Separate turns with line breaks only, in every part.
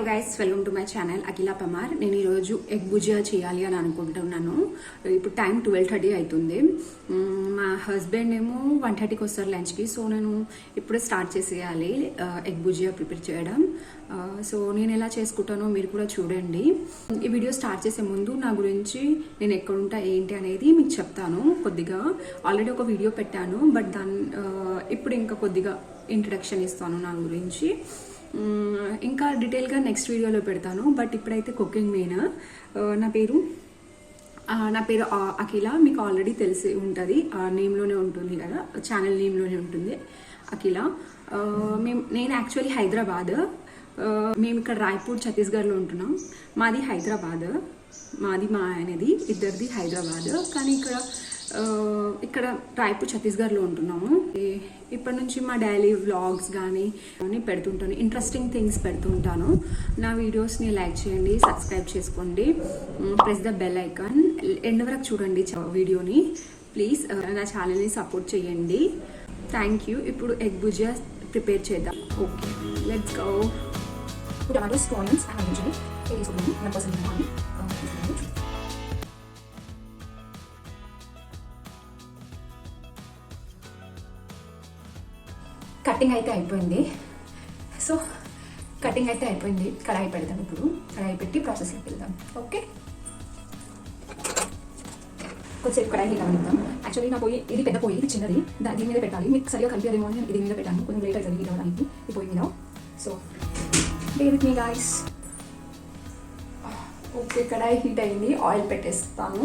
Guys, welcome to my channel Akhila Pamar. నేను ఈరోజు egg bhujia చేయాలి అని అనుకుంటున్నాను. ఇప్పుడు టైం 12:30 అవుతుంది. మా హస్బెండ్ ఏమో 1:30కి వస్తారు లంచ్కి. సో నేను ఇప్పుడే స్టార్ట్ చేసేయాలి ఎగ్ భుజియా ప్రిపేర్ చేయడం. సో నేను ఎలా చేసుకుంటానో మీరు కూడా చూడండి. ఈ వీడియో స్టార్ట్ చేసే ముందు నా గురించి, నేను ఎక్కడుంటా ఏంటి అనేది మీకు చెప్తాను. కొద్దిగా ఆల్రెడీ ఒక వీడియో పెట్టాను, బట్ ఇప్పుడు ఇంకా కొద్దిగా ఇంట్రడక్షన్ ఇస్తాను నా గురించి. ఇంకా డీటెయిల్గా నెక్స్ట్ వీడియోలో పెడతాను. బట్ ఇప్పుడైతే కుకింగ్ మెయిన్. నా పేరు అఖిల. మీకు ఆల్రెడీ తెలిసి ఉంటుంది, నేమ్లోనే ఉంటుంది కదా, ఛానల్ నేమ్లోనే ఉంటుంది అఖిల. నేను యాక్చువల్లీ హైదరాబాద్. మేము ఇక్కడ రాయ్పూర్ ఛత్తీస్గఢ్లో ఉంటున్నాం. మాది హైదరాబాద్, మాది మా ఆయనది, ఇద్దరిది హైదరాబాద్. కానీ ఇక్కడ రాయ్పూర్ ఛత్తీస్గఢ్లో ఉంటున్నాము. ఇప్పటి నుంచి మా డైలీ వ్లాగ్స్ కానీ పెడుతుంటాను, ఇంట్రెస్టింగ్ థింగ్స్ పెడుతుంటాను. నా వీడియోస్ని లైక్ చేయండి, సబ్స్క్రైబ్ చేసుకోండి, press the bell icon. End వరకు చూడండి వీడియోని ప్లీజ్. నా ఛానల్ని సపోర్ట్ చేయండి. Thank you. ఇప్పుడు ఎగ్ భుజియా ప్రిపేర్ చేద్దాం. Okay, let's go. Tomatoes, onions and తీసుకున్నాను. కటింగ్ అయితే అయిపోయింది. కడాయి పెడదాం. ఇప్పుడు కడాయి పెట్టి ప్రాసెస్లోకి వెళ్దాం. ఓకే, కొద్దిసేపు కడాయి హీట్ అవనిద్దాం. యాక్చువల్లీ నా పొయ్యి ఇది పెద్ద పొయ్యి, ఇది చిన్నది, దీని మీద పెట్టాలి. మీకు సరిగా కలిపేదేమో అని ఇది మీద పెట్టాను. కొంచెం లేట్ అవుతుంది హీట్ అవ్వడానికి ఈ పొయ్యి మీద. So bear with me guys. Okay, కడాయి హీట్ అయింది. ఆయిల్ పెట్టేస్తాను.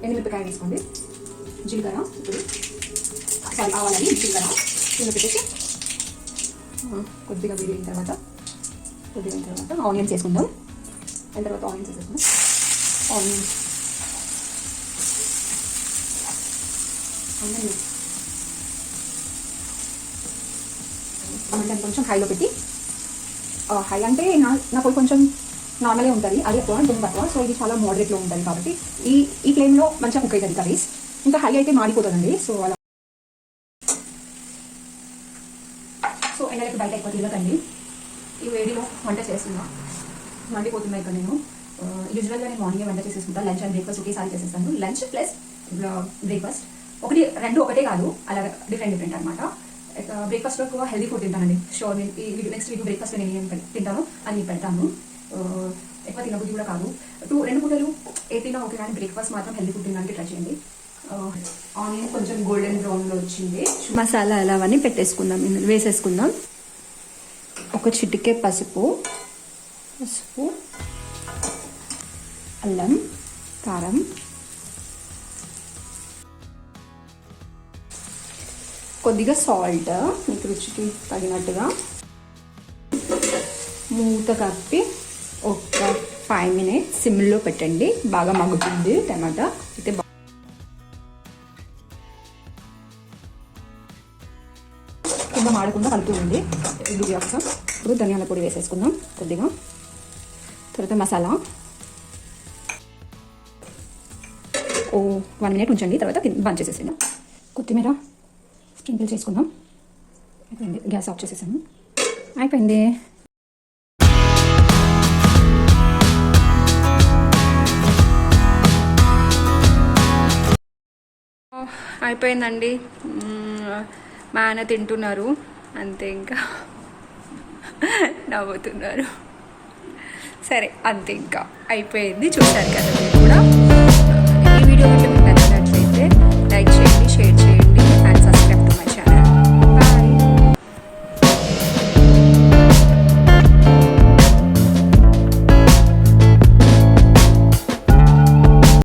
ఎండుమిరపకాయ తీసుకోండి, జీలకర్ర, ఇప్పుడు కావాలని జీలకర్ర కింద పెట్టేసి కొద్దిగా వేడిన తర్వాత ఆనియన్స్ వేసుకుందాం. దాని తర్వాత ఆనియన్స్ వేసేసుకుందాం. ఆనియన్స్ కొంచెం హైలో పెట్టి, హై అంటే నా పొయ్యి కొంచెం నార్మలే ఉంటుంది, అది ఎక్కువ దుమ్ము తక్కువ. సో ఇది చాలా మోడరేట్లో ఉంటుంది కాబట్టి ఈ ఫ్లేమ్లో మంచిగా కుక్ అవుతుంది కర్రీస్. ఇంకా హై అయితే మాడిపోతుందండి. సో అలా ఎండలకు బయట ఎక్కువ తిరగకండి. ఈ వేడిలో వంట చేస్తున్నా, మండిపోతున్నాయి. ఇక్కడ నేను యూజువల్గా నేను మార్నింగ్ వంట చేసేసుకుంటాను. లంచ్ అండ్ బ్రేక్ఫాస్ట్ ఒకేసారి చేసేస్తాను. లంచ్ ప్లస్ బ్రేక్ఫాస్ట్ రెండు ఒకటే కాదు, అలా డిఫరెంట్ అనమాట. బ్రేక్ఫాస్ట్లో ఎక్కువ హెల్దీ ఫుడ్ తింటానండి. షోర్ నేను ఈ నెక్స్ట్ వీక్ బ్రేక్ఫాస్ట్ నేను ఏం తింటాను అని పెడతాను. ఎక్కువ తినబుద్ధి కూడా కాదు. 2 పూటలు ఏ తిన్నా ఓకే, కానీ బ్రేక్ఫాస్ట్ మాత్రం హెల్దీ ఫుడ్ తినడానికి ట్రై చేయండి. ఆనియన్ కొంచెం గోల్డెన్ బ్రౌన్లో వచ్చింది. మసాలా ఎలా అవన్నీ పెట్టేసుకుందాం, వేసేసుకుందాం. ఒక చిటికె పసుపు, అల్లం, కారం, కొద్దిగా సాల్ట్ మీకు రుచికి తగినట్టుగా. మూత కప్పి ఒక 5 minutes సిమ్లో పెట్టండి. బాగా మగ్గుతుంది టమాటా అయితే. కింద మాడకుండా కలుపుతుంది ఇది కోసం. ఇప్పుడు ధనియాల పొడి వేసేసుకుందాం కొద్దిగా. తర్వాత మసాలా 1 minute ఉంచండి, తర్వాత బంద్ చేసేసాను. కొత్తిమీర స్ప్రింకిల్ చేసుకుందాం. అయిపోయింది. గ్యాస్ ఆఫ్ చేసేసాను. అయిపోయింది. అయిపోయిందండి. మా ఆయన తింటున్నారు అంతే, ఇంకా నవ్వుతున్నారు. సరే అంతే, ఇంకా అయిపోయింది. చూసారు కదా మీరు కూడా.